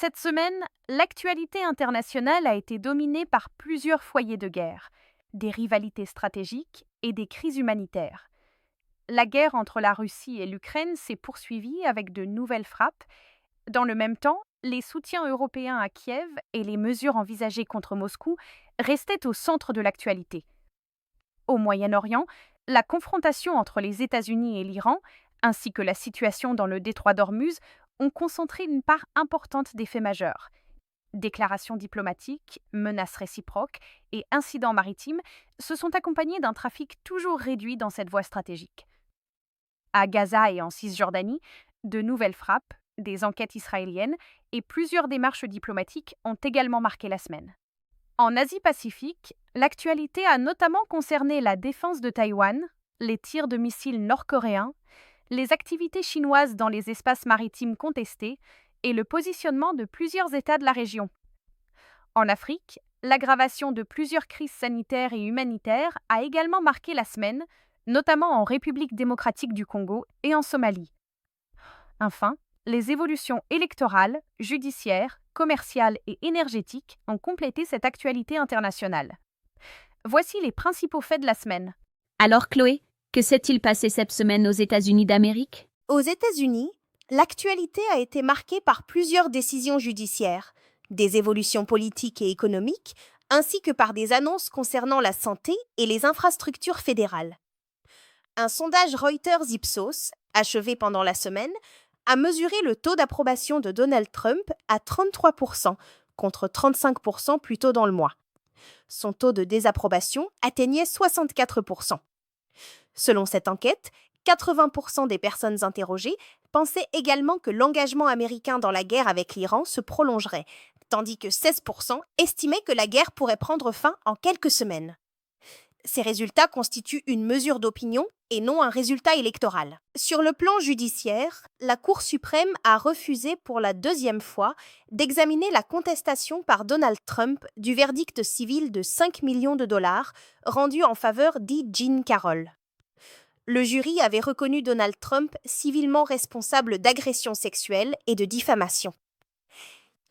Cette semaine, l'actualité internationale a été dominée par plusieurs foyers de guerre, des rivalités stratégiques et des crises humanitaires. La guerre entre la Russie et l'Ukraine s'est poursuivie avec de nouvelles frappes. Dans le même temps, les soutiens européens à Kiev et les mesures envisagées contre Moscou restaient au centre de l'actualité. Au Moyen-Orient, la confrontation entre les États-Unis et l'Iran, ainsi que la situation dans le détroit d'Ormuz, ont concentré une part importante des faits majeurs. Déclarations diplomatiques, menaces réciproques et incidents maritimes se sont accompagnés d'un trafic toujours réduit dans cette voie stratégique. À Gaza et en Cisjordanie, de nouvelles frappes, des enquêtes israéliennes et plusieurs démarches diplomatiques ont également marqué la semaine. En Asie-Pacifique, l'actualité a notamment concerné la défense de Taïwan, les tirs de missiles nord-coréens, les activités chinoises dans les espaces maritimes contestés et le positionnement de plusieurs États de la région. En Afrique, l'aggravation de plusieurs crises sanitaires et humanitaires a également marqué la semaine, notamment en République démocratique du Congo et en Somalie. Enfin, les évolutions électorales, judiciaires, commerciales et énergétiques ont complété cette actualité internationale. Voici les principaux faits de la semaine. Alors Chloé, que s'est-il passé cette semaine aux États-Unis d'Amérique? Aux États-Unis, l'actualité a été marquée par plusieurs décisions judiciaires, des évolutions politiques et économiques, ainsi que par des annonces concernant la santé et les infrastructures fédérales. Un sondage Reuters-Ipsos, achevé pendant la semaine, a mesuré le taux d'approbation de Donald Trump à 33%, contre 35% plus tôt dans le mois. Son taux de désapprobation atteignait 64%. Selon cette enquête, 80% des personnes interrogées pensaient également que l'engagement américain dans la guerre avec l'Iran se prolongerait, tandis que 16% estimaient que la guerre pourrait prendre fin en quelques semaines. Ces résultats constituent une mesure d'opinion et non un résultat électoral. Sur le plan judiciaire, la Cour suprême a refusé pour la deuxième fois d'examiner la contestation par Donald Trump du verdict civil de 5 millions de dollars rendu en faveur d'E. Jean Carroll. Le jury avait reconnu Donald Trump civilement responsable d'agression sexuelle et de diffamation.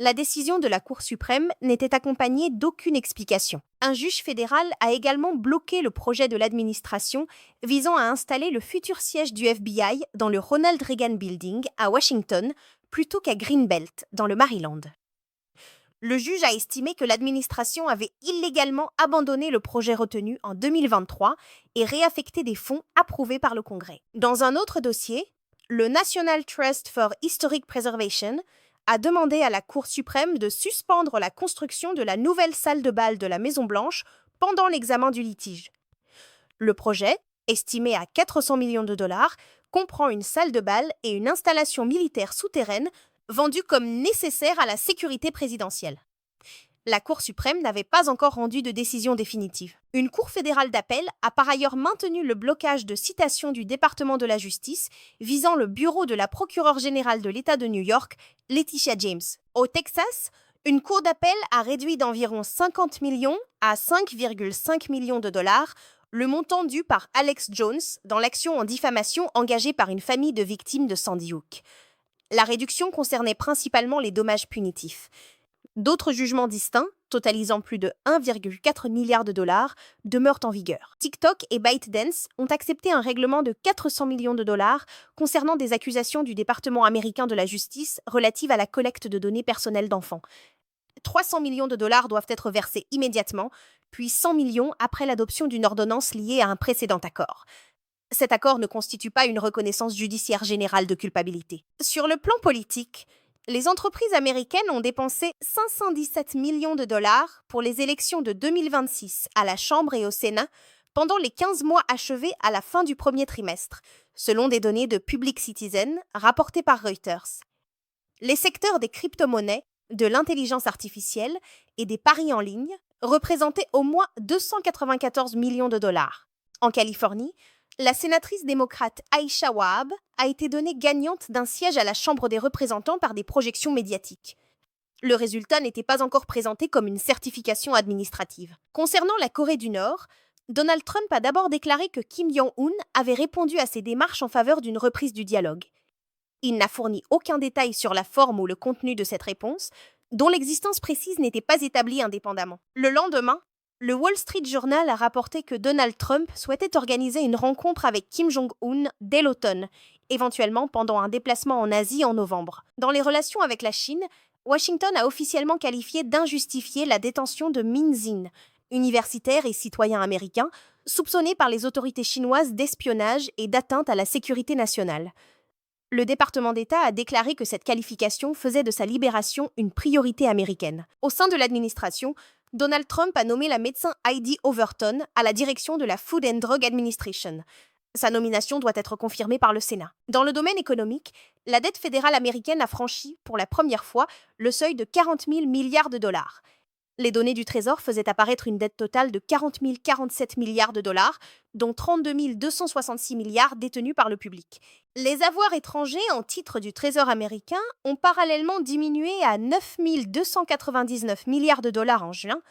La décision de la Cour suprême n'était accompagnée d'aucune explication. Un juge fédéral a également bloqué le projet de l'administration visant à installer le futur siège du FBI dans le Ronald Reagan Building à Washington plutôt qu'à Greenbelt dans le Maryland. Le juge a estimé que l'administration avait illégalement abandonné le projet retenu en 2023 et réaffecté des fonds approuvés par le Congrès. Dans un autre dossier, le National Trust for Historic Preservation a demandé à la Cour suprême de suspendre la construction de la nouvelle salle de bal de la Maison-Blanche pendant l'examen du litige. Le projet, estimé à 400 millions de dollars, comprend une salle de bal et une installation militaire souterraine vendue comme nécessaire à la sécurité présidentielle. La Cour suprême n'avait pas encore rendu de décision définitive. Une cour fédérale d'appel a par ailleurs maintenu le blocage de citation du département de la justice visant le bureau de la procureure générale de l'État de New York, Letitia James. Au Texas, une cour d'appel a réduit d'environ 50 millions à 5,5 millions de dollars le montant dû par Alex Jones dans l'action en diffamation engagée par une famille de victimes de Sandy Hook. La réduction concernait principalement les dommages punitifs. D'autres jugements distincts, totalisant plus de 1,4 milliard de dollars, demeurent en vigueur. TikTok et ByteDance ont accepté un règlement de 400 millions de dollars concernant des accusations du département américain de la justice relatives à la collecte de données personnelles d'enfants. 300 millions de dollars doivent être versés immédiatement, puis 100 millions après l'adoption d'une ordonnance liée à un précédent accord. Cet accord ne constitue pas une reconnaissance judiciaire générale de culpabilité. Sur le plan politique, les entreprises américaines ont dépensé 517 millions de dollars pour les élections de 2026 à la Chambre et au Sénat pendant les 15 mois achevés à la fin du premier trimestre, selon des données de Public Citizen rapportées par Reuters. Les secteurs des crypto-monnaies, de l'intelligence artificielle et des paris en ligne représentaient au moins 294 millions de dollars. En Californie, la sénatrice démocrate Aisha Wahab a été donnée gagnante d'un siège à la Chambre des représentants par des projections médiatiques. Le résultat n'était pas encore présenté comme une certification administrative. Concernant la Corée du Nord, Donald Trump a d'abord déclaré que Kim Jong-un avait répondu à ses démarches en faveur d'une reprise du dialogue. Il n'a fourni aucun détail sur la forme ou le contenu de cette réponse, dont l'existence précise n'était pas établie indépendamment. Le lendemain, le Wall Street Journal a rapporté que Donald Trump souhaitait organiser une rencontre avec Kim Jong-un dès l'automne, éventuellement pendant un déplacement en Asie en novembre. Dans les relations avec la Chine, Washington a officiellement qualifié d'injustifiée la détention de Min Zin, universitaire et citoyen américain, soupçonné par les autorités chinoises d'espionnage et d'atteinte à la sécurité nationale. Le département d'État a déclaré que cette qualification faisait de sa libération une priorité américaine. Au sein de l'administration, Donald Trump a nommé la médecin Heidi Overton à la direction de la Food and Drug Administration. Sa nomination doit être confirmée par le Sénat. Dans le domaine économique, la dette fédérale américaine a franchi, pour la première fois, le seuil de 40 000 milliards de dollars. Les données du Trésor faisaient apparaître une dette totale de 40 047 milliards de dollars, dont 32 266 milliards détenus par le public. Les avoirs étrangers en titre du Trésor américain ont parallèlement diminué à 9 299 milliards de dollars en juin,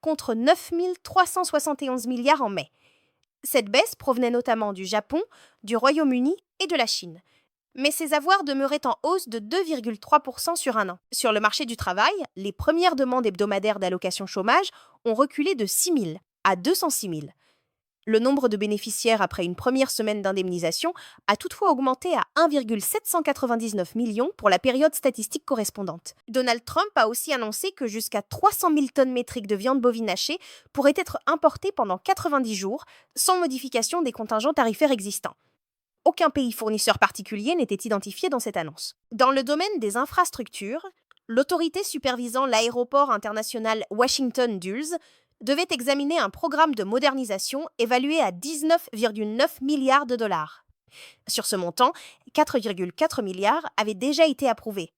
contre 9 371 milliards en mai. Cette baisse provenait notamment du Japon, du Royaume-Uni et de la Chine. Mais ces avoirs demeuraient en hausse de 2,3% sur un an. Sur le marché du travail, les premières demandes hebdomadaires d'allocation chômage ont reculé de 6 000 à 206 000. Le nombre de bénéficiaires après une première semaine d'indemnisation a toutefois augmenté à 1,799 millions pour la période statistique correspondante. Donald Trump a aussi annoncé que jusqu'à 300 000 tonnes métriques de viande bovine hachée pourraient être importées pendant 90 jours, sans modification des contingents tarifaires existants. Aucun pays fournisseur particulier n'était identifié dans cette annonce. Dans le domaine des infrastructures, l'autorité supervisant l'aéroport international Washington Dulles devait examiner un programme de modernisation évalué à 19,9 milliards de dollars. Sur ce montant, 4,4 milliards avaient déjà été approuvés.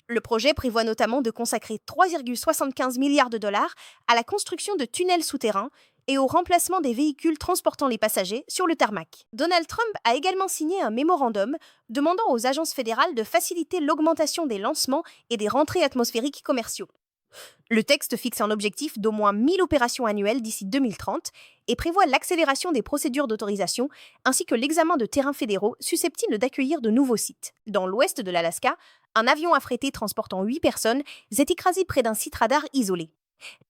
Le projet prévoit notamment de consacrer 3,75 milliards de dollars à la construction de tunnels souterrains et au remplacement des véhicules transportant les passagers sur le tarmac. Donald Trump a également signé un mémorandum demandant aux agences fédérales de faciliter l'augmentation des lancements et des rentrées atmosphériques commerciaux. Le texte fixe un objectif d'au moins 1000 opérations annuelles d'ici 2030 et prévoit l'accélération des procédures d'autorisation ainsi que l'examen de terrains fédéraux susceptibles d'accueillir de nouveaux sites. Dans l'ouest de l'Alaska, un avion affrété transportant 8 personnes s'est écrasé près d'un site radar isolé.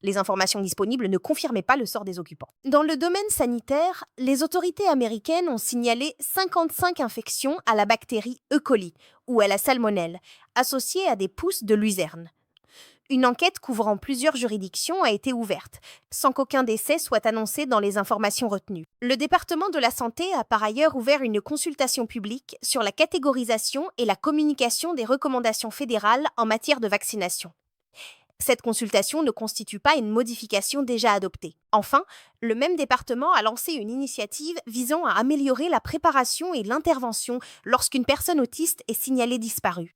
Les informations disponibles ne confirmaient pas le sort des occupants. Dans le domaine sanitaire, les autorités américaines ont signalé 55 infections à la bactérie E. coli ou à la salmonelle, associées à des pousses de luzerne. Une enquête couvrant plusieurs juridictions a été ouverte, sans qu'aucun décès soit annoncé dans les informations retenues. Le département de la Santé a par ailleurs ouvert une consultation publique sur la catégorisation et la communication des recommandations fédérales en matière de vaccination. Cette consultation ne constitue pas une modification déjà adoptée. Enfin, le même département a lancé une initiative visant à améliorer la préparation et l'intervention lorsqu'une personne autiste est signalée disparue.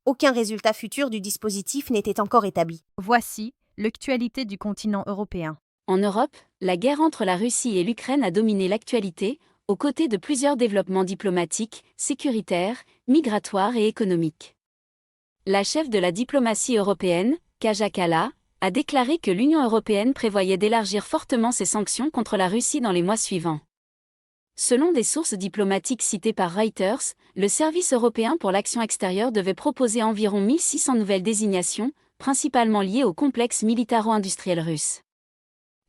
Aucun résultat futur du dispositif n'était encore établi. Voici l'actualité du continent européen. En Europe, la guerre entre la Russie et l'Ukraine a dominé l'actualité, aux côtés de plusieurs développements diplomatiques, sécuritaires, migratoires et économiques. La chef de la diplomatie européenne, Kaja Kallas, a déclaré que l'Union européenne prévoyait d'élargir fortement ses sanctions contre la Russie dans les mois suivants. Selon des sources diplomatiques citées par Reuters, le Service européen pour l'action extérieure devait proposer environ 1600 nouvelles désignations, principalement liées au complexe militaro-industriel russe.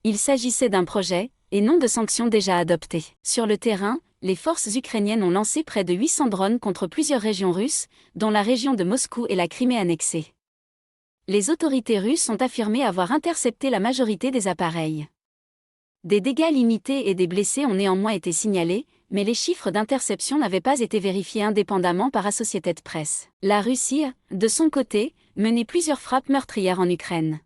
Il s'agissait d'un projet, et non de sanctions déjà adoptées. Sur le terrain, les forces ukrainiennes ont lancé près de 800 drones contre plusieurs régions russes, dont la région de Moscou et la Crimée annexée. Les autorités russes ont affirmé avoir intercepté la majorité des appareils. Des dégâts limités et des blessés ont néanmoins été signalés, mais les chiffres d'interception n'avaient pas été vérifiés indépendamment par Associated Press. La Russie, de son côté, menait plusieurs frappes meurtrières en Ukraine.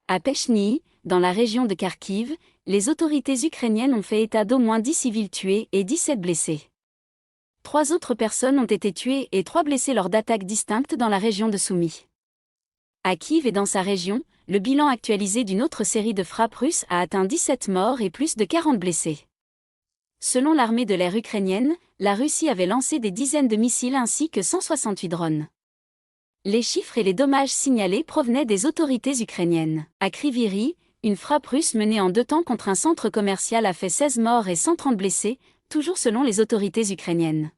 À Pechny, dans la région de Kharkiv, les autorités ukrainiennes ont fait état d'au moins 10 civils tués et 17 blessés. 3 autres personnes ont été tuées et 3 blessées lors d'attaques distinctes dans la région de Soumy. À Kiev et dans sa région, le bilan actualisé d'une autre série de frappes russes a atteint 17 morts et plus de 40 blessés. Selon l'armée de l'air ukrainienne, la Russie avait lancé des dizaines de missiles ainsi que 168 drones. Les chiffres et les dommages signalés provenaient des autorités ukrainiennes. À Kryvyi Rih, une frappe russe menée en 2 temps contre un centre commercial a fait 16 morts et 130 blessés, toujours selon les autorités ukrainiennes.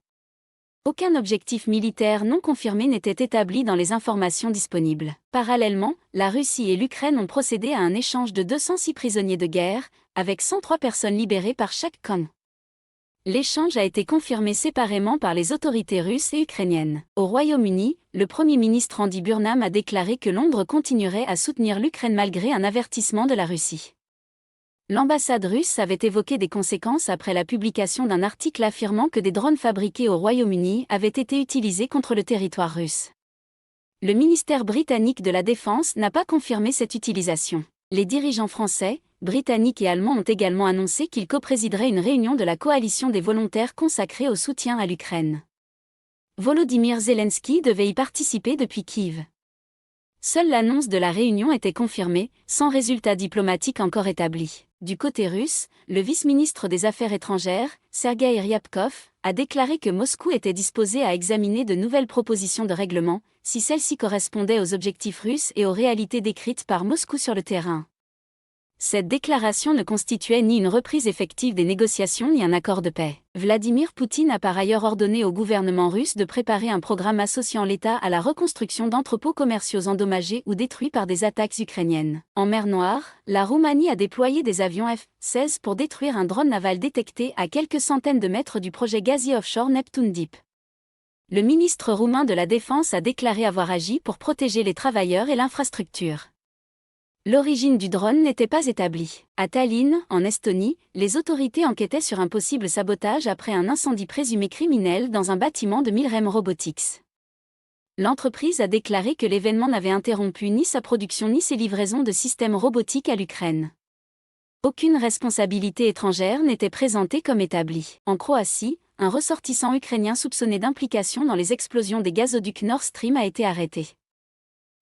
Aucun objectif militaire non confirmé n'était établi dans les informations disponibles. Parallèlement, la Russie et l'Ukraine ont procédé à un échange de 206 prisonniers de guerre, avec 103 personnes libérées par chaque camp. L'échange a été confirmé séparément par les autorités russes et ukrainiennes. Au Royaume-Uni, le Premier ministre Andy Burnham a déclaré que Londres continuerait à soutenir l'Ukraine malgré un avertissement de la Russie. L'ambassade russe avait évoqué des conséquences après la publication d'un article affirmant que des drones fabriqués au Royaume-Uni avaient été utilisés contre le territoire russe. Le ministère britannique de la Défense n'a pas confirmé cette utilisation. Les dirigeants français, britanniques et allemands ont également annoncé qu'ils coprésideraient une réunion de la coalition des volontaires consacrée au soutien à l'Ukraine. Volodymyr Zelensky devait y participer depuis Kiev. Seule l'annonce de la réunion était confirmée, sans résultat diplomatique encore établi. Du côté russe, le vice-ministre des Affaires étrangères, Sergueï Ryabkov, a déclaré que Moscou était disposé à examiner de nouvelles propositions de règlement, si celles-ci correspondaient aux objectifs russes et aux réalités décrites par Moscou sur le terrain. Cette déclaration ne constituait ni une reprise effective des négociations ni un accord de paix. Vladimir Poutine a par ailleurs ordonné au gouvernement russe de préparer un programme associant l'État à la reconstruction d'entrepôts commerciaux endommagés ou détruits par des attaques ukrainiennes. En mer Noire, la Roumanie a déployé des avions F-16 pour détruire un drone naval détecté à quelques centaines de mètres du projet gazier offshore Neptune Deep. Le ministre roumain de la Défense a déclaré avoir agi pour protéger les travailleurs et l'infrastructure. L'origine du drone n'était pas établie. À Tallinn, en Estonie, les autorités enquêtaient sur un possible sabotage après un incendie présumé criminel dans un bâtiment de Milrem Robotics. L'entreprise a déclaré que l'événement n'avait interrompu ni sa production ni ses livraisons de systèmes robotiques à l'Ukraine. Aucune responsabilité étrangère n'était présentée comme établie. En Croatie, un ressortissant ukrainien soupçonné d'implication dans les explosions des gazoducs Nord Stream a été arrêté.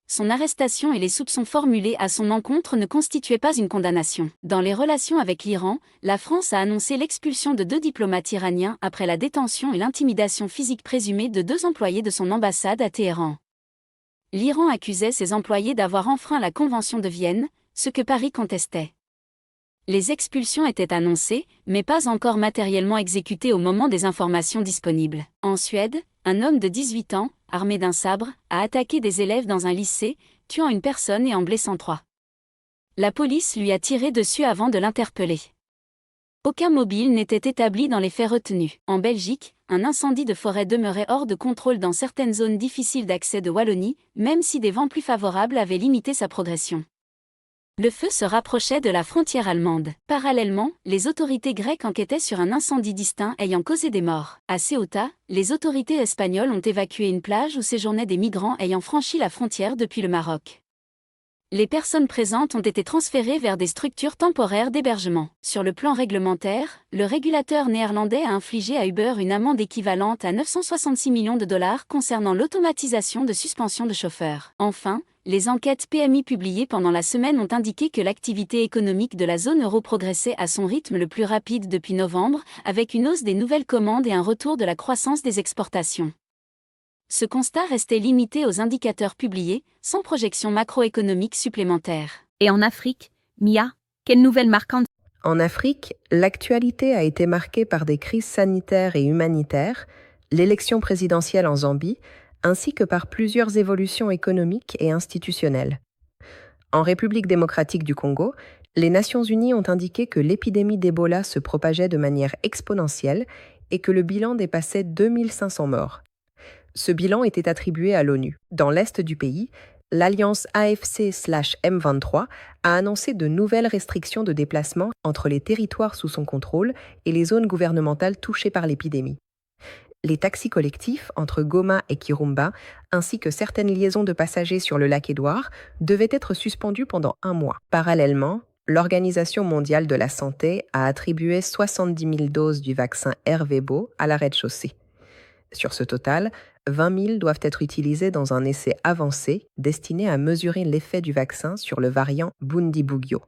Son arrestation et les soupçons formulés à son encontre ne constituaient pas une condamnation. Dans les relations avec l'Iran, la France a annoncé l'expulsion de 2 diplomates iraniens après la détention et l'intimidation physique présumée de 2 employés de son ambassade à Téhéran. L'Iran accusait ses employés d'avoir enfreint la Convention de Vienne, ce que Paris contestait. Les expulsions étaient annoncées, mais pas encore matériellement exécutées au moment des informations disponibles. En Suède, un homme de 18 ans, armé d'un sabre, a attaqué des élèves dans un lycée, tuant une personne et en blessant 3. La police lui a tiré dessus avant de l'interpeller. Aucun mobile n'était établi dans les faits retenus. En Belgique, un incendie de forêt demeurait hors de contrôle dans certaines zones difficiles d'accès de Wallonie, même si des vents plus favorables avaient limité sa progression. Le feu se rapprochait de la frontière allemande. Parallèlement, les autorités grecques enquêtaient sur un incendie distinct ayant causé des morts. À Ceuta, les autorités espagnoles ont évacué une plage où séjournaient des migrants ayant franchi la frontière depuis le Maroc. Les personnes présentes ont été transférées vers des structures temporaires d'hébergement. Sur le plan réglementaire, le régulateur néerlandais a infligé à Uber une amende équivalente à 966 millions de dollars concernant l'automatisation de suspension de chauffeurs. Enfin, les enquêtes PMI publiées pendant la semaine ont indiqué que l'activité économique de la zone euro progressait à son rythme le plus rapide depuis novembre, avec une hausse des nouvelles commandes et un retour de la croissance des exportations. Ce constat restait limité aux indicateurs publiés, sans projection macroéconomique supplémentaire. Et en Afrique, Mia, quelle nouvelle marquante? En Afrique, l'actualité a été marquée par des crises sanitaires et humanitaires, l'élection présidentielle en Zambie, ainsi que par plusieurs évolutions économiques et institutionnelles. En République démocratique du Congo, les Nations unies ont indiqué que l'épidémie d'Ebola se propageait de manière exponentielle et que le bilan dépassait 2500 morts. Ce bilan était attribué à l'ONU. Dans l'est du pays, l'alliance AFC/M23 a annoncé de nouvelles restrictions de déplacement entre les territoires sous son contrôle et les zones gouvernementales touchées par l'épidémie. Les taxis collectifs entre Goma et Kirumba, ainsi que certaines liaisons de passagers sur le lac Édouard, devaient être suspendues pendant 1 mois. Parallèlement, l'Organisation mondiale de la santé a attribué 70 000 doses du vaccin Ervebo à la rez-de-chaussée. Sur ce total, 20 000 doivent être utilisés dans un essai avancé destiné à mesurer l'effet du vaccin sur le variant Bundibugyo.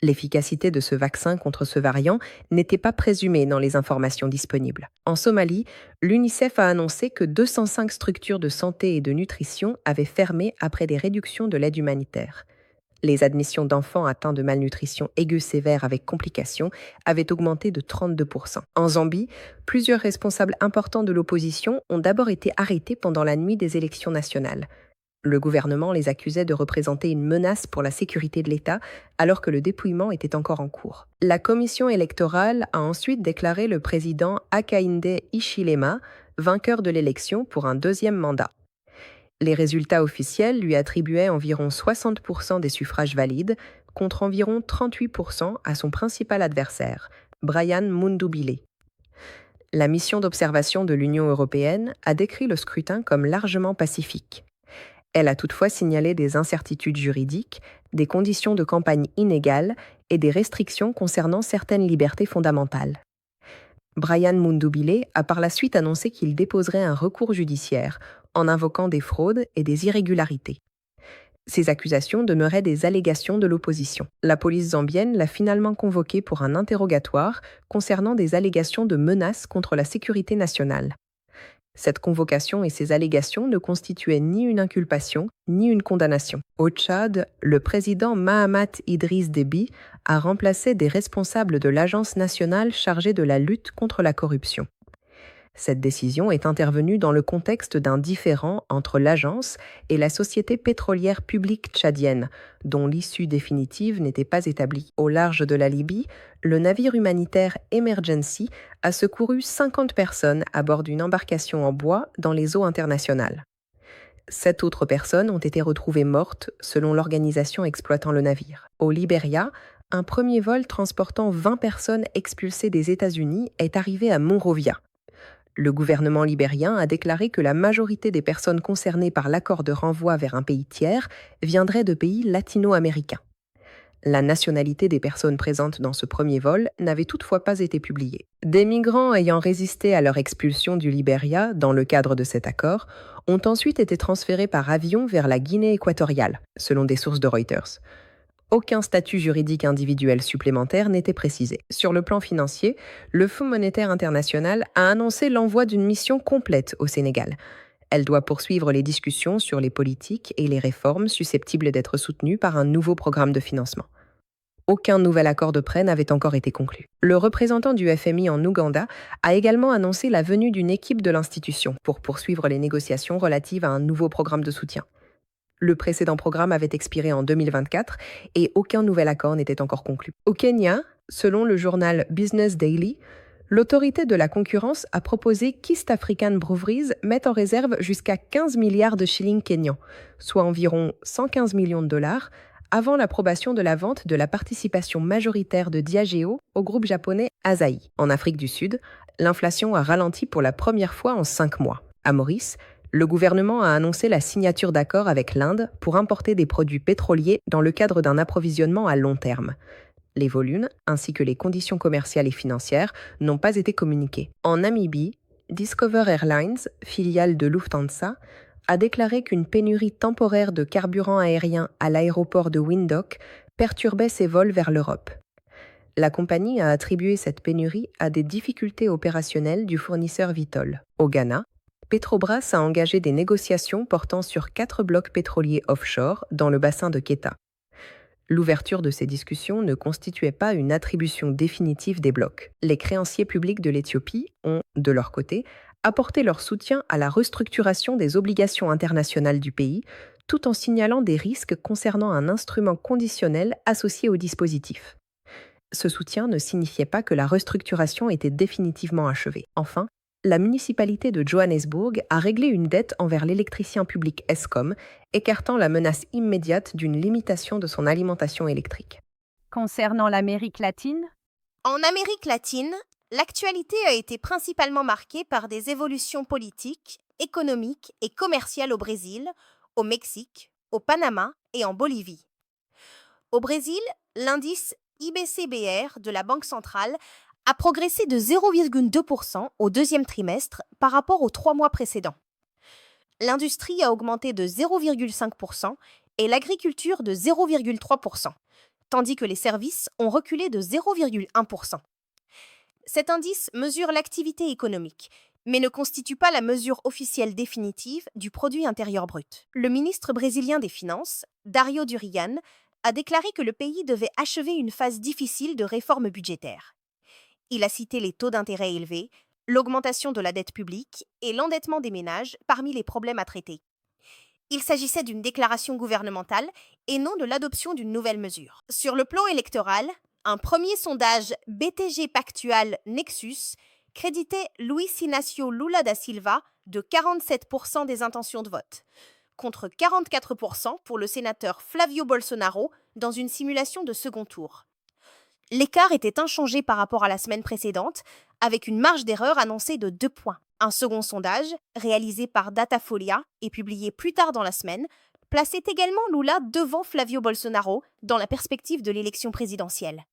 L'efficacité de ce vaccin contre ce variant n'était pas présumée dans les informations disponibles. En Somalie, l'UNICEF a annoncé que 205 structures de santé et de nutrition avaient fermé après des réductions de l'aide humanitaire. Les admissions d'enfants atteints de malnutrition aiguë sévère avec complications avaient augmenté de 32%. En Zambie, plusieurs responsables importants de l'opposition ont d'abord été arrêtés pendant la nuit des élections nationales. Le gouvernement les accusait de représenter une menace pour la sécurité de l'État alors que le dépouillement était encore en cours. La commission électorale a ensuite déclaré le président Hakainde Hichilema vainqueur de l'élection pour un deuxième mandat. Les résultats officiels lui attribuaient environ 60% des suffrages valides contre environ 38% à son principal adversaire, Brian Mundubile. La mission d'observation de l'Union européenne a décrit le scrutin comme largement pacifique. Elle a toutefois signalé des incertitudes juridiques, des conditions de campagne inégales et des restrictions concernant certaines libertés fondamentales. Brian Mundubile a par la suite annoncé qu'il déposerait un recours judiciaire en invoquant des fraudes et des irrégularités. Ces accusations demeuraient des allégations de l'opposition. La police zambienne l'a finalement convoqué pour un interrogatoire concernant des allégations de menaces contre la sécurité nationale. Cette convocation et ces allégations ne constituaient ni une inculpation, ni une condamnation. Au Tchad, le président Mahamat Idriss Déby a remplacé des responsables de l'Agence nationale chargée de la lutte contre la corruption. Cette décision est intervenue dans le contexte d'un différend entre l'agence et la société pétrolière publique tchadienne, dont l'issue définitive n'était pas établie. Au large de la Libye, le navire humanitaire Emergency a secouru 50 personnes à bord d'une embarcation en bois dans les eaux internationales. 7 autres personnes ont été retrouvées mortes selon l'organisation exploitant le navire. Au Libéria, un premier vol transportant 20 personnes expulsées des États-Unis est arrivé à Monrovia. Le gouvernement libérien a déclaré que la majorité des personnes concernées par l'accord de renvoi vers un pays tiers viendraient de pays latino-américains. La nationalité des personnes présentes dans ce premier vol n'avait toutefois pas été publiée. Des migrants ayant résisté à leur expulsion du Libéria dans le cadre de cet accord ont ensuite été transférés par avion vers la Guinée équatoriale, selon des sources de Reuters. Aucun statut juridique individuel supplémentaire n'était précisé. Sur le plan financier, le Fonds monétaire international a annoncé l'envoi d'une mission complète au Sénégal. Elle doit poursuivre les discussions sur les politiques et les réformes susceptibles d'être soutenues par un nouveau programme de financement. Aucun nouvel accord de prêt n'avait encore été conclu. Le représentant du FMI en Ouganda a également annoncé la venue d'une équipe de l'institution pour poursuivre les négociations relatives à un nouveau programme de soutien. Le précédent programme avait expiré en 2024 et aucun nouvel accord n'était encore conclu. Au Kenya, selon le journal Business Daily, l'autorité de la concurrence a proposé qu'East African Breweries mette en réserve jusqu'à 15 milliards de shillings kenyans, soit environ 115 millions de dollars, avant l'approbation de la vente de la participation majoritaire de Diageo au groupe japonais Asahi. En Afrique du Sud, l'inflation a ralenti pour la première fois en 5 mois. À Maurice, le gouvernement a annoncé la signature d'accords avec l'Inde pour importer des produits pétroliers dans le cadre d'un approvisionnement à long terme. Les volumes, ainsi que les conditions commerciales et financières, n'ont pas été communiqués. En Namibie, Discover Airlines, filiale de Lufthansa, a déclaré qu'une pénurie temporaire de carburant aérien à l'aéroport de Windhoek perturbait ses vols vers l'Europe. La compagnie a attribué cette pénurie à des difficultés opérationnelles du fournisseur Vitol. Au Ghana, Petrobras a engagé des négociations portant sur 4 blocs pétroliers offshore dans le bassin de Keta. L'ouverture de ces discussions ne constituait pas une attribution définitive des blocs. Les créanciers publics de l'Éthiopie ont, de leur côté, apporté leur soutien à la restructuration des obligations internationales du pays, tout en signalant des risques concernant un instrument conditionnel associé au dispositif. Ce soutien ne signifiait pas que la restructuration était définitivement achevée. Enfin, la municipalité de Johannesburg a réglé une dette envers l'électricien public Eskom, écartant la menace immédiate d'une limitation de son alimentation électrique. Concernant l'Amérique latine, En Amérique latine, l'actualité a été principalement marquée par des évolutions politiques, économiques et commerciales au Brésil, au Mexique, au Panama et en Bolivie. Au Brésil, l'indice IBCBR de la Banque centrale a progressé de 0,2% au deuxième trimestre par rapport aux 3 mois précédents. L'industrie a augmenté de 0,5% et l'agriculture de 0,3%, tandis que les services ont reculé de 0,1%. Cet indice mesure l'activité économique, mais ne constitue pas la mesure officielle définitive du produit intérieur brut. Le ministre brésilien des Finances, Dario Durian, a déclaré que le pays devait achever une phase difficile de réforme budgétaire. Il a cité les taux d'intérêt élevés, l'augmentation de la dette publique et l'endettement des ménages parmi les problèmes à traiter. Il s'agissait d'une déclaration gouvernementale et non de l'adoption d'une nouvelle mesure. Sur le plan électoral, un premier sondage BTG Pactual Nexus créditait Luiz Inácio Lula da Silva de 47% des intentions de vote, contre 44% pour le sénateur Flávio Bolsonaro dans une simulation de second tour. L'écart était inchangé par rapport à la semaine précédente, avec une marge d'erreur annoncée de 2 points. Un second sondage, réalisé par Datafolha et publié plus tard dans la semaine, plaçait également Lula devant Flávio Bolsonaro dans la perspective de l'élection présidentielle.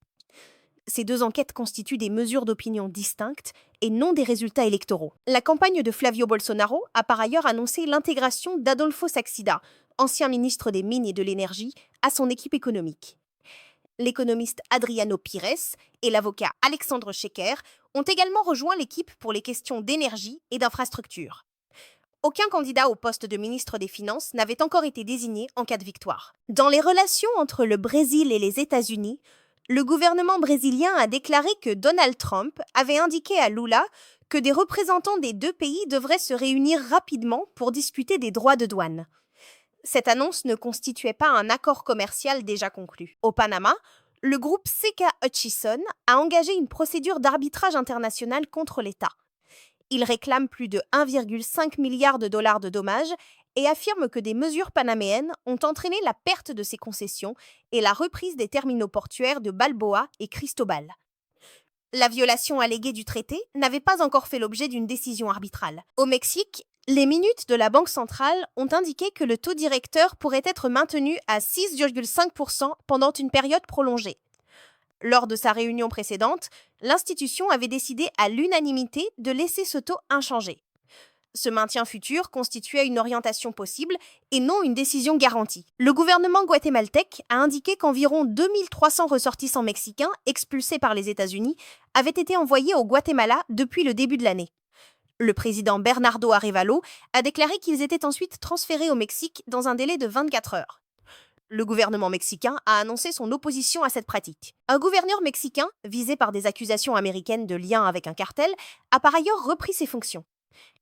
Ces deux enquêtes constituent des mesures d'opinion distinctes et non des résultats électoraux. La campagne de Flávio Bolsonaro a par ailleurs annoncé l'intégration d'Adolfo Saxida, ancien ministre des Mines et de l'Énergie, à son équipe économique. L'économiste Adriano Pires et l'avocat Alexandre Sheker ont également rejoint l'équipe pour les questions d'énergie et d'infrastructure. Aucun candidat au poste de ministre des Finances n'avait encore été désigné en cas de victoire. Dans les relations entre le Brésil et les États-Unis, le gouvernement brésilien a déclaré que Donald Trump avait indiqué à Lula que des représentants des deux pays devraient se réunir rapidement pour discuter des droits de douane. Cette annonce ne constituait pas un accord commercial déjà conclu. Au Panama, le groupe CK Hutchison a engagé une procédure d'arbitrage international contre l'État. Il réclame plus de 1,5 milliard de dollars de dommages et affirme que des mesures panaméennes ont entraîné la perte de ses concessions et la reprise des terminaux portuaires de Balboa et Cristobal. La violation alléguée du traité n'avait pas encore fait l'objet d'une décision arbitrale. Au Mexique, les minutes de la Banque centrale ont indiqué que le taux directeur pourrait être maintenu à 6,5% pendant une période prolongée. Lors de sa réunion précédente, l'institution avait décidé à l'unanimité de laisser ce taux inchangé. Ce maintien futur constituait une orientation possible et non une décision garantie. Le gouvernement guatémaltèque a indiqué qu'environ 2300 ressortissants mexicains expulsés par les États-Unis avaient été envoyés au Guatemala depuis le début de l'année. Le président Bernardo Arévalo a déclaré qu'ils étaient ensuite transférés au Mexique dans un délai de 24 heures. Le gouvernement mexicain a annoncé son opposition à cette pratique. Un gouverneur mexicain, visé par des accusations américaines de lien avec un cartel, a par ailleurs repris ses fonctions.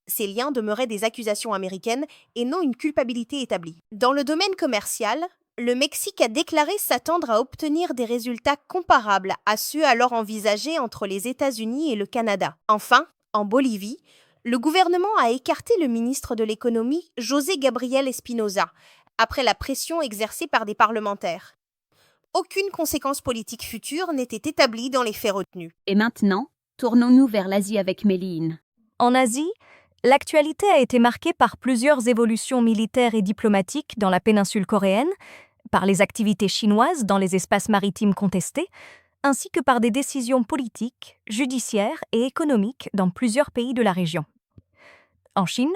Ces liens demeuraient des accusations américaines et non une culpabilité établie. Dans le domaine commercial, le Mexique a déclaré s'attendre à obtenir des résultats comparables à ceux alors envisagés entre les États-Unis et le Canada. Enfin, en Bolivie, le gouvernement a écarté le ministre de l'économie, José Gabriel Espinosa, après la pression exercée par des parlementaires. Aucune conséquence politique future n'était établie dans les faits retenus. Et maintenant, tournons-nous vers l'Asie avec Méline. En Asie, l'actualité a été marquée par plusieurs évolutions militaires et diplomatiques dans la péninsule coréenne, par les activités chinoises dans les espaces maritimes contestés, ainsi que par des décisions politiques, judiciaires et économiques dans plusieurs pays de la région. En Chine,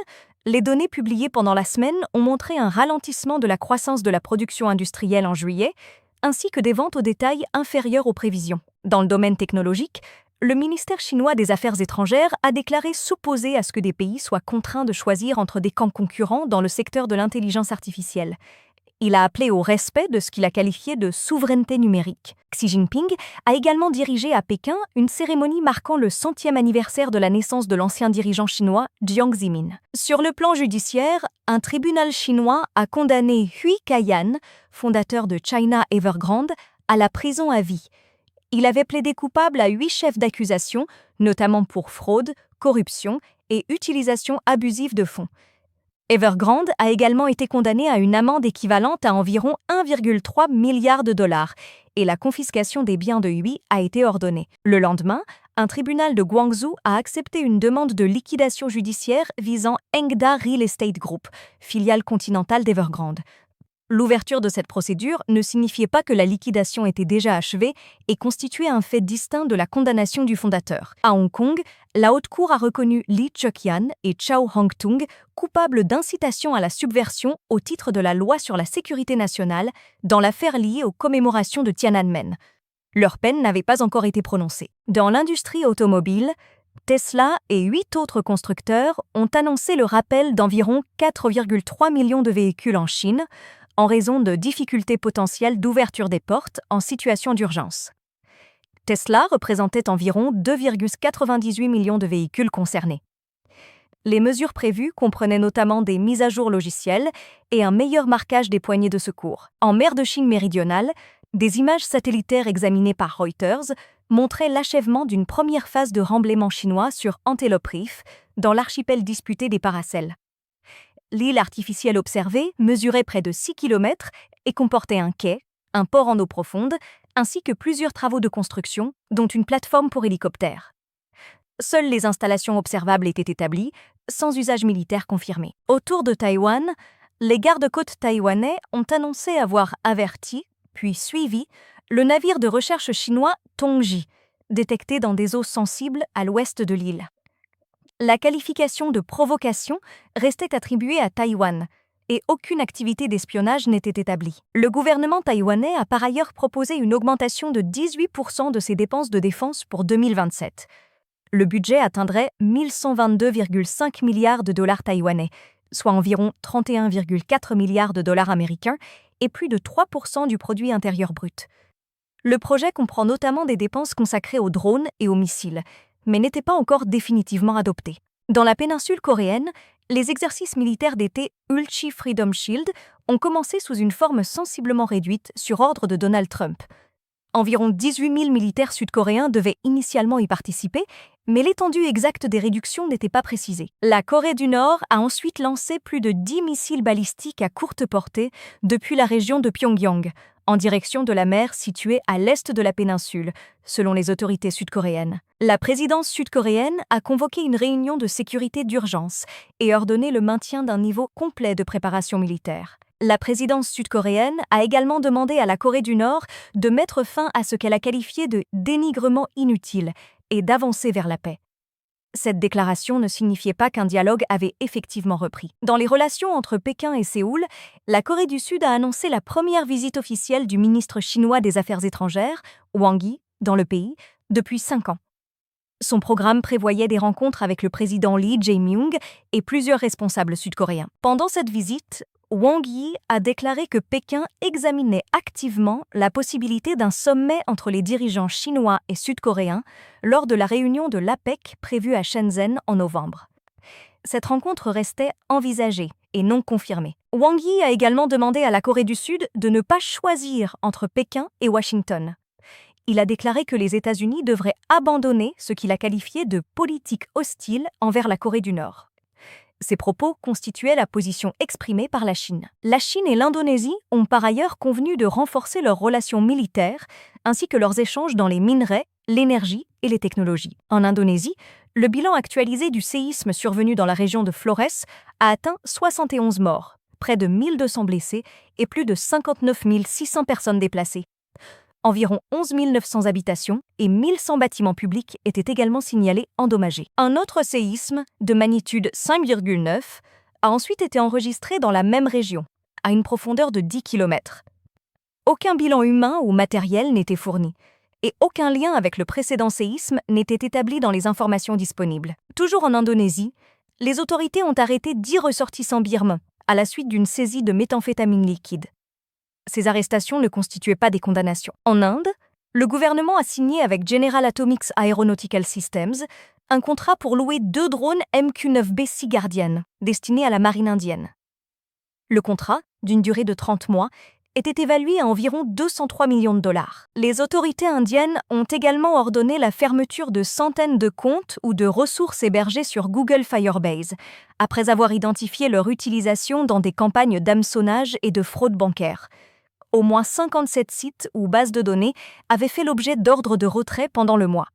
les données publiées pendant la semaine ont montré un ralentissement de la croissance de la production industrielle en juillet, ainsi que des ventes au détail inférieures aux prévisions. Dans le domaine technologique, le ministère chinois des Affaires étrangères a déclaré s'opposer à ce que des pays soient contraints de choisir entre des camps concurrents dans le secteur de l'intelligence artificielle. Il a appelé au respect de ce qu'il a qualifié de souveraineté numérique. Xi Jinping a également dirigé à Pékin une cérémonie marquant le 100e anniversaire de la naissance de l'ancien dirigeant chinois Jiang Zemin. Sur le plan judiciaire, un tribunal chinois a condamné Hui Kaiyan, fondateur de China Evergrande, à la prison à vie. Il avait plaidé coupable à 8 chefs d'accusation, notamment pour fraude, corruption et utilisation abusive de fonds. Evergrande a également été condamné à une amende équivalente à environ 1,3 milliard de dollars et la confiscation des biens de Hui a été ordonnée. Le lendemain, un tribunal de Guangzhou a accepté une demande de liquidation judiciaire visant Hengda Real Estate Group, filiale continentale d'Evergrande. L'ouverture de cette procédure ne signifiait pas que la liquidation était déjà achevée et constituait un fait distinct de la condamnation du fondateur. À Hong Kong, la Haute Cour a reconnu Lee Cheuk-yan et Chow Hong-tung coupables d'incitation à la subversion au titre de la loi sur la sécurité nationale dans l'affaire liée aux commémorations de Tiananmen. Leur peine n'avait pas encore été prononcée. Dans l'industrie automobile, Tesla et 8 autres constructeurs ont annoncé le rappel d'environ 4,3 millions de véhicules en Chine, en raison de difficultés potentielles d'ouverture des portes en situation d'urgence. Tesla représentait environ 2,98 millions de véhicules concernés. Les mesures prévues comprenaient notamment des mises à jour logicielles et un meilleur marquage des poignées de secours. En mer de Chine méridionale, des images satellitaires examinées par Reuters montraient l'achèvement d'une première phase de remblaiement chinois sur Antelope Reef, dans l'archipel disputé des Paracels. L'île artificielle observée mesurait près de 6 km et comportait un quai, un port en eau profonde, ainsi que plusieurs travaux de construction, dont une plateforme pour hélicoptères. Seules les installations observables étaient établies, sans usage militaire confirmé. Autour de Taïwan, les gardes-côtes taïwanais ont annoncé avoir averti, puis suivi, le navire de recherche chinois Tongji, détecté dans des eaux sensibles à l'ouest de l'île. La qualification de provocation restait attribuée à Taïwan, et aucune activité d'espionnage n'était établie. Le gouvernement taïwanais a par ailleurs proposé une augmentation de 18% de ses dépenses de défense pour 2027. Le budget atteindrait 1122,5 milliards de dollars taïwanais, soit environ 31,4 milliards de dollars américains et plus de 3% du produit intérieur brut. Le projet comprend notamment des dépenses consacrées aux drones et aux missiles, mais n'était pas encore définitivement adopté. Dans la péninsule coréenne, les exercices militaires d'été Ulchi Freedom Shield ont commencé sous une forme sensiblement réduite sur ordre de Donald Trump. Environ 18 000 militaires sud-coréens devaient initialement y participer, mais l'étendue exacte des réductions n'était pas précisée. La Corée du Nord a ensuite lancé plus de 10 missiles balistiques à courte portée depuis la région de Pyongyang, en direction de la mer située à l'est de la péninsule, selon les autorités sud-coréennes. La présidence sud-coréenne a convoqué une réunion de sécurité d'urgence et ordonné le maintien d'un niveau complet de préparation militaire. La présidence sud-coréenne a également demandé à la Corée du Nord de mettre fin à ce qu'elle a qualifié de dénigrement inutile et d'avancer vers la paix. Cette déclaration ne signifiait pas qu'un dialogue avait effectivement repris. Dans les relations entre Pékin et Séoul, la Corée du Sud a annoncé la première visite officielle du ministre chinois des Affaires étrangères, Wang Yi, dans le pays, depuis 5 ans. Son programme prévoyait des rencontres avec le président Lee Jae-myung et plusieurs responsables sud-coréens. Pendant cette visite, Wang Yi a déclaré que Pékin examinait activement la possibilité d'un sommet entre les dirigeants chinois et sud-coréens lors de la réunion de l'APEC prévue à Shenzhen en novembre. Cette rencontre restait envisagée et non confirmée. Wang Yi a également demandé à la Corée du Sud de ne pas choisir entre Pékin et Washington. Il a déclaré que les États-Unis devraient abandonner ce qu'il a qualifié de politique hostile envers la Corée du Nord. Ces propos constituaient la position exprimée par la Chine. La Chine et l'Indonésie ont par ailleurs convenu de renforcer leurs relations militaires ainsi que leurs échanges dans les minerais, l'énergie et les technologies. En Indonésie, le bilan actualisé du séisme survenu dans la région de Flores a atteint 71 morts, près de 1200 blessés et plus de 59 600 personnes déplacées. Environ 11 900 habitations et 1100 bâtiments publics étaient également signalés endommagés. Un autre séisme, de magnitude 5,9, a ensuite été enregistré dans la même région, à une profondeur de 10 km. Aucun bilan humain ou matériel n'était fourni, et aucun lien avec le précédent séisme n'était établi dans les informations disponibles. Toujours en Indonésie, les autorités ont arrêté 10 ressortissants birmans à la suite d'une saisie de méthamphétamine liquide. Ces arrestations ne constituaient pas des condamnations. En Inde, le gouvernement a signé avec General Atomics Aeronautical Systems un contrat pour louer 2 drones MQ-9B Sea Guardian, destinés à la marine indienne. Le contrat, d'une durée de 30 mois, était évalué à environ 203 millions de dollars. Les autorités indiennes ont également ordonné la fermeture de centaines de comptes ou de ressources hébergées sur Google Firebase, après avoir identifié leur utilisation dans des campagnes d'hameçonnage et de fraude bancaire. Au moins 57 sites ou bases de données avaient fait l'objet d'ordres de retrait pendant le mois.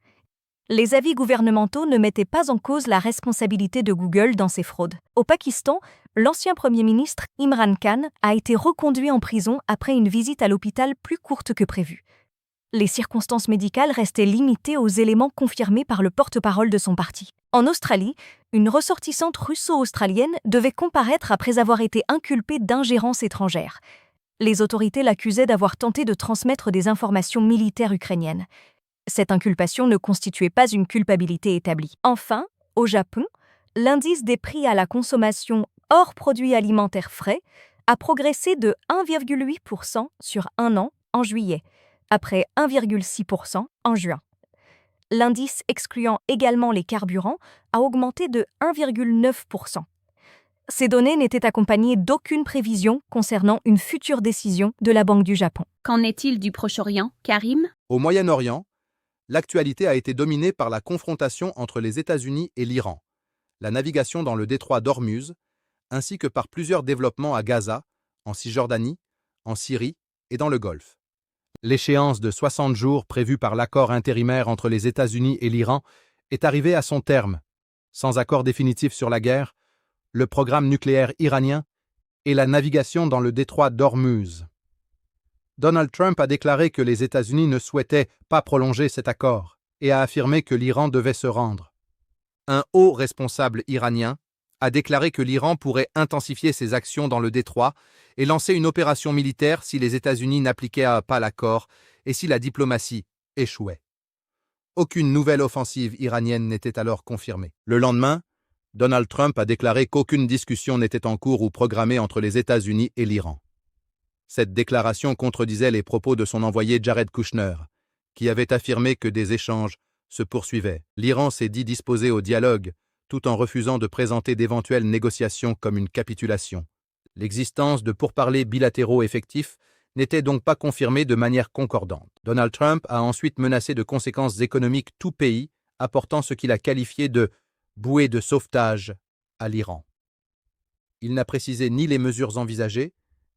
Les avis gouvernementaux ne mettaient pas en cause la responsabilité de Google dans ces fraudes. Au Pakistan, l'ancien Premier ministre Imran Khan a été reconduit en prison après une visite à l'hôpital plus courte que prévu. Les circonstances médicales restaient limitées aux éléments confirmés par le porte-parole de son parti. En Australie, une ressortissante russo-australienne devait comparaître après avoir été inculpée d'ingérence étrangère. Les autorités l'accusaient d'avoir tenté de transmettre des informations militaires ukrainiennes. Cette inculpation ne constituait pas une culpabilité établie. Enfin, au Japon, l'indice des prix à la consommation hors produits alimentaires frais a progressé de 1,8% sur un an en juillet, après 1,6% en juin. L'indice excluant également les carburants a augmenté de 1,9%. Ces données n'étaient accompagnées d'aucune prévision concernant une future décision de la Banque du Japon. Qu'en est-il du Proche-Orient, Karim? Au Moyen-Orient, l'actualité a été dominée par la confrontation entre les États-Unis et l'Iran, la navigation dans le détroit d'Ormuz, ainsi que par plusieurs développements à Gaza, en Cisjordanie, en Syrie et dans le Golfe. L'échéance de 60 jours prévue par l'accord intérimaire entre les États-Unis et l'Iran est arrivée à son terme, sans accord définitif sur la guerre, le programme nucléaire iranien et la navigation dans le détroit d'Ormuz. Donald Trump a déclaré que les États-Unis ne souhaitaient pas prolonger cet accord et a affirmé que l'Iran devait se rendre. Un haut responsable iranien a déclaré que l'Iran pourrait intensifier ses actions dans le détroit et lancer une opération militaire si les États-Unis n'appliquaient pas l'accord et si la diplomatie échouait. Aucune nouvelle offensive iranienne n'était alors confirmée. Le lendemain, Donald Trump a déclaré qu'aucune discussion n'était en cours ou programmée entre les États-Unis et l'Iran. Cette déclaration contredisait les propos de son envoyé Jared Kushner, qui avait affirmé que des échanges se poursuivaient. L'Iran s'est dit disposé au dialogue, tout en refusant de présenter d'éventuelles négociations comme une capitulation. L'existence de pourparlers bilatéraux effectifs n'était donc pas confirmée de manière concordante. Donald Trump a ensuite menacé de conséquences économiques tout pays, apportant ce qu'il a qualifié de bouée de sauvetage à l'Iran. Il n'a précisé ni les mesures envisagées,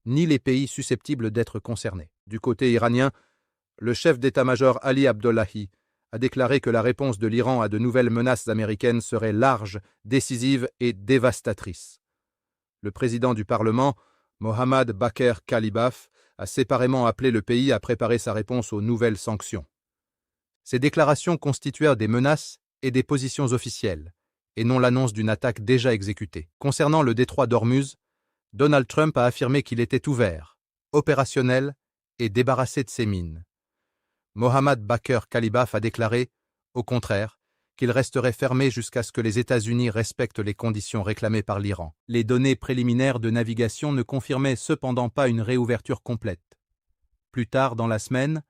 ni les pays susceptibles d'être concernés. Du côté iranien, le chef d'état-major Ali Abdollahi a déclaré que la réponse de l'Iran à de nouvelles menaces américaines serait large, décisive et dévastatrice. Le président du Parlement, Mohammad Bakr Kalibaf, a séparément appelé le pays à préparer sa réponse aux nouvelles sanctions. Ces déclarations constituèrent des menaces et des positions officielles, et non l'annonce d'une attaque déjà exécutée. Concernant le détroit d'Ormuz, Donald Trump a affirmé qu'il était ouvert, opérationnel et débarrassé de ses mines. Mohammad Bakr Kalibaf a déclaré, au contraire, qu'il resterait fermé jusqu'à ce que les États-Unis respectent les conditions réclamées par l'Iran. Les données préliminaires de navigation ne confirmaient cependant pas une réouverture complète. Plus tard dans la semaine,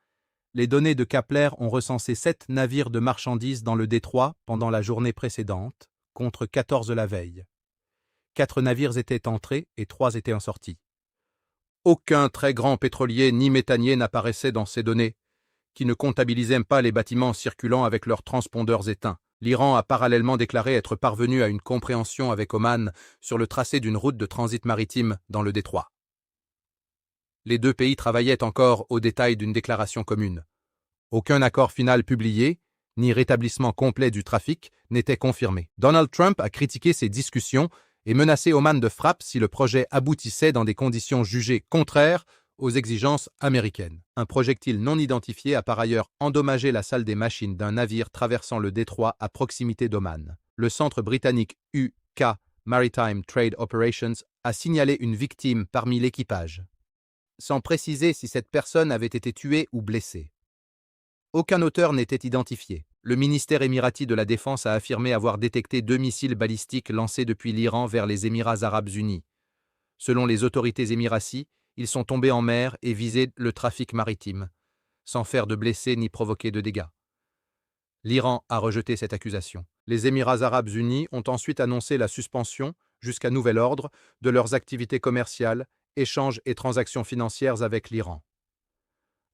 les données de Kepler ont recensé 7 navires de marchandises dans le détroit pendant la journée précédente, contre 14 la veille. 4 navires étaient entrés et 3 étaient en sortie. Aucun très grand pétrolier ni méthanier n'apparaissait dans ces données, qui ne comptabilisaient pas les bâtiments circulant avec leurs transpondeurs éteints. L'Iran a parallèlement déclaré être parvenu à une compréhension avec Oman sur le tracé d'une route de transit maritime dans le détroit. Les deux pays travaillaient encore aux détails d'une déclaration commune. Aucun accord final publié, ni rétablissement complet du trafic, n'était confirmé. Donald Trump a critiqué ces discussions et menacé Oman de frappe si le projet aboutissait dans des conditions jugées contraires aux exigences américaines. Un projectile non identifié a par ailleurs endommagé la salle des machines d'un navire traversant le détroit à proximité d'Oman. Le centre britannique UK Maritime Trade Operations a signalé une victime parmi l'équipage, sans préciser si cette personne avait été tuée ou blessée. Aucun auteur n'était identifié. Le ministère émirati de la Défense a affirmé avoir détecté 2 missiles balistiques lancés depuis l'Iran vers les Émirats arabes unis. Selon les autorités émiraties, ils sont tombés en mer et visaient le trafic maritime, sans faire de blessés ni provoquer de dégâts. L'Iran a rejeté cette accusation. Les Émirats arabes unis ont ensuite annoncé la suspension, jusqu'à nouvel ordre, de leurs activités commerciales, échanges et transactions financières avec l'Iran.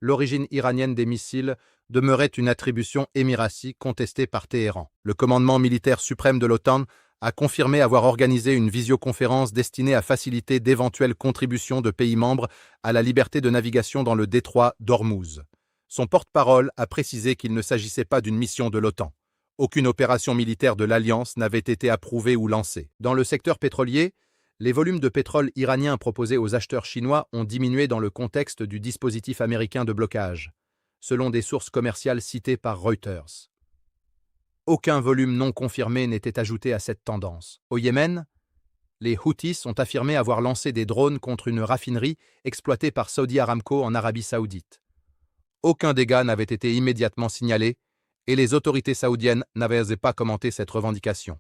L'origine iranienne des missiles demeurait une attribution émiratie contestée par Téhéran. Le commandement militaire suprême de l'OTAN a confirmé avoir organisé une visioconférence destinée à faciliter d'éventuelles contributions de pays membres à la liberté de navigation dans le détroit d'Ormuz. Son porte-parole a précisé qu'il ne s'agissait pas d'une mission de l'OTAN. Aucune opération militaire de l'Alliance n'avait été approuvée ou lancée. Dans le secteur pétrolier, les volumes de pétrole iranien proposés aux acheteurs chinois ont diminué dans le contexte du dispositif américain de blocage, selon des sources commerciales citées par Reuters. Aucun volume non confirmé n'était ajouté à cette tendance. Au Yémen, les Houthis ont affirmé avoir lancé des drones contre une raffinerie exploitée par Saudi Aramco en Arabie Saoudite. Aucun dégât n'avait été immédiatement signalé et les autorités saoudiennes n'avaient pas commenté cette revendication.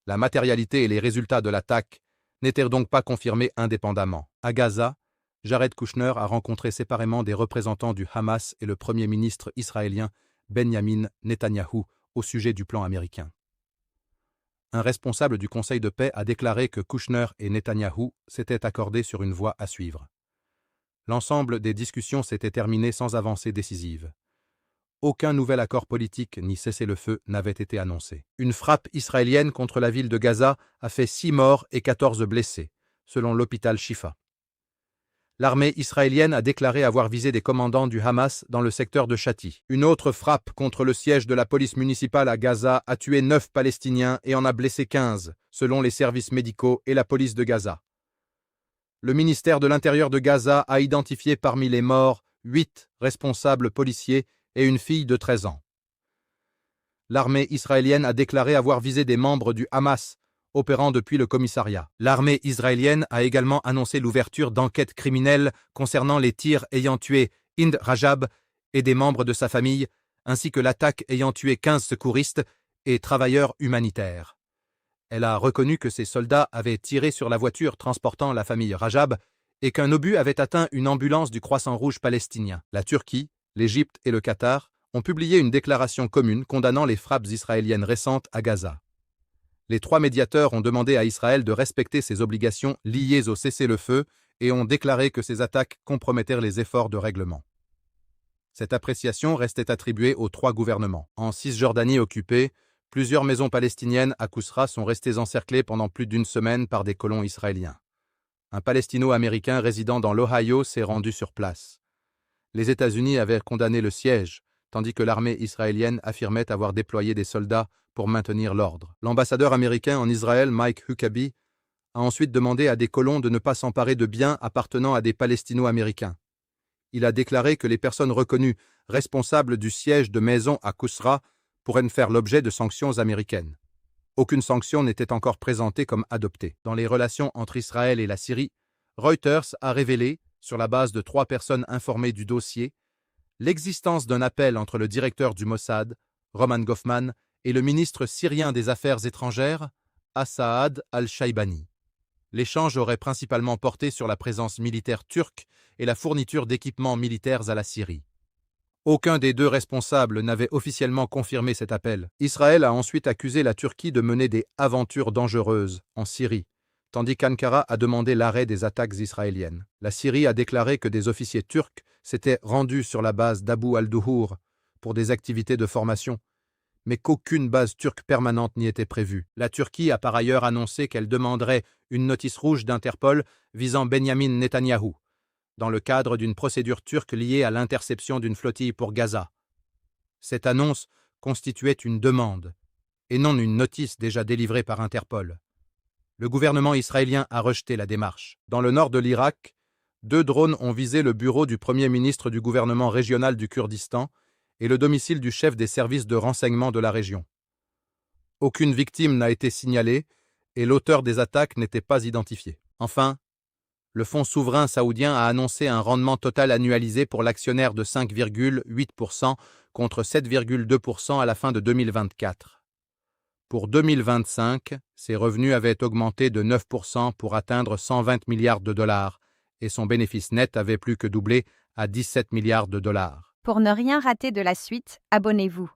La matérialité et les résultats de l'attaque n'étaient donc pas confirmés indépendamment. À Gaza, Jared Kushner a rencontré séparément des représentants du Hamas et le Premier ministre israélien Benjamin Netanyahou au sujet du plan américain. Un responsable du Conseil de paix a déclaré que Kushner et Netanyahou s'étaient accordés sur une voie à suivre. L'ensemble des discussions s'était terminé sans avancée décisive. Aucun nouvel accord politique ni cessez-le-feu n'avait été annoncé. Une frappe israélienne contre la ville de Gaza a fait 6 morts et 14 blessés, selon l'hôpital Shifa. L'armée israélienne a déclaré avoir visé des commandants du Hamas dans le secteur de Shati. Une autre frappe contre le siège de la police municipale à Gaza a tué 9 Palestiniens et en a blessé 15, selon les services médicaux et la police de Gaza. Le ministère de l'Intérieur de Gaza a identifié parmi les morts 8 responsables policiers et une fille de 13 ans. L'armée israélienne a déclaré avoir visé des membres du Hamas, opérant depuis le commissariat. L'armée israélienne a également annoncé l'ouverture d'enquêtes criminelles concernant les tirs ayant tué Hind Rajab et des membres de sa famille, ainsi que l'attaque ayant tué 15 secouristes et travailleurs humanitaires. Elle a reconnu que ces soldats avaient tiré sur la voiture transportant la famille Rajab et qu'un obus avait atteint une ambulance du Croissant Rouge palestinien. La Turquie, l'Égypte et le Qatar ont publié une déclaration commune condamnant les frappes israéliennes récentes à Gaza. Les 3 médiateurs ont demandé à Israël de respecter ses obligations liées au cessez-le-feu et ont déclaré que ces attaques compromettèrent les efforts de règlement. Cette appréciation restait attribuée aux 3 gouvernements. En Cisjordanie occupée, plusieurs maisons palestiniennes à Kousra sont restées encerclées pendant plus d'une semaine par des colons israéliens. Un Palestino-américain résidant dans l'Ohio s'est rendu sur place. Les États-Unis avaient condamné le siège, tandis que l'armée israélienne affirmait avoir déployé des soldats pour maintenir l'ordre. L'ambassadeur américain en Israël, Mike Huckabee, a ensuite demandé à des colons de ne pas s'emparer de biens appartenant à des Palestino-américains. Il a déclaré que les personnes reconnues responsables du siège de maisons à Kousra pourraient faire l'objet de sanctions américaines. Aucune sanction n'était encore présentée comme adoptée. Dans les relations entre Israël et la Syrie, Reuters a révélé, sur la base de 3 personnes informées du dossier, l'existence d'un appel entre le directeur du Mossad, Roman Goffman, et le ministre syrien des Affaires étrangères, Assaad al-Shaibani. L'échange aurait principalement porté sur la présence militaire turque et la fourniture d'équipements militaires à la Syrie. Aucun des 2 responsables n'avait officiellement confirmé cet appel. Israël a ensuite accusé la Turquie de mener des « aventures dangereuses » en Syrie, tandis qu'Ankara a demandé l'arrêt des attaques israéliennes. La Syrie a déclaré que des officiers turcs s'étaient rendus sur la base d'Abu al-Duhur pour des activités de formation, mais qu'aucune base turque permanente n'y était prévue. La Turquie a par ailleurs annoncé qu'elle demanderait une notice rouge d'Interpol visant Benjamin Netanyahou, dans le cadre d'une procédure turque liée à l'interception d'une flottille pour Gaza. Cette annonce constituait une demande, et non une notice déjà délivrée par Interpol. Le gouvernement israélien a rejeté la démarche. Dans le nord de l'Irak, 2 drones ont visé le bureau du premier ministre du gouvernement régional du Kurdistan et le domicile du chef des services de renseignement de la région. Aucune victime n'a été signalée et l'auteur des attaques n'était pas identifié. Enfin, le Fonds souverain saoudien a annoncé un rendement total annualisé pour l'actionnaire de 5,8% contre 7,2% à la fin de 2024. Pour 2025, ses revenus avaient augmenté de 9% pour atteindre 120 milliards de dollars et son bénéfice net avait plus que doublé à 17 milliards de dollars. Pour ne rien rater de la suite, abonnez-vous.